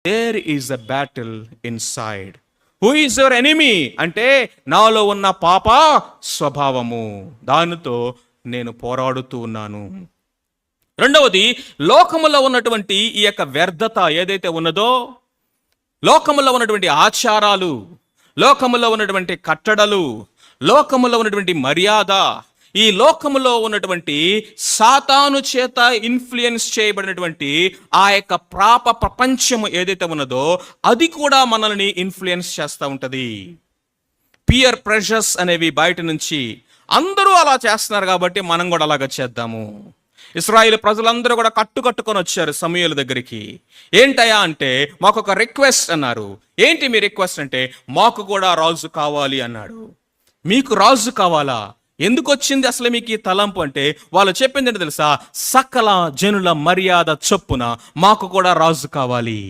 There is a battle inside. Who is your enemy అంటే నాలో ఉన్న పాప స్వభావము, దానితో నేను పోరాడుతూ ఉన్నాను. రెండవది, లోకములో ఉన్నటువంటి ఈ యొక్క వ్యర్థత ఏదైతే ఉన్నదో, లోకములో ఉన్నటువంటి ఆచారాలు, లోకములో ఉన్నటువంటి కట్టడలు, లోకములో ఉన్నటువంటి మర్యాద, ఈ లోకములో ఉన్నటువంటి సాతాను చేత ఇన్ఫ్లుయెన్స్ చేయబడినటువంటి ఆ యొక్క ప్రపంచము ఏదైతే ఉన్నదో అది కూడా మనల్ని ఇన్ఫ్లుయెన్స్ చేస్తూ ఉంటుంది. పియర్ ప్రెషర్స్ అనేవి బయట నుంచి, అందరూ అలా చేస్తున్నారు కాబట్టి మనం కూడా అలాగ చేద్దాము. ఇశ్రాయేలు ప్రజలందరూ కూడా కట్టుకొని వచ్చారు సమూయేలు దగ్గరికి. ఏంటయ్యా అంటే, మాకు ఒక రిక్వెస్ట్ అన్నారు. ఏంటి మీ రిక్వెస్ట్ అంటే, మాకు కూడా రాజు కావాలి అన్నాడు. మీకు రాజు కావాలా? ఎందుకు వచ్చింది అసలు మీకు ఈ తలంపు అంటే, వాళ్ళు చెప్పింది ఏంటో తెలుసా? సకల జనుల మర్యాద చొప్పున మాకు కూడా రాజు కావాలి.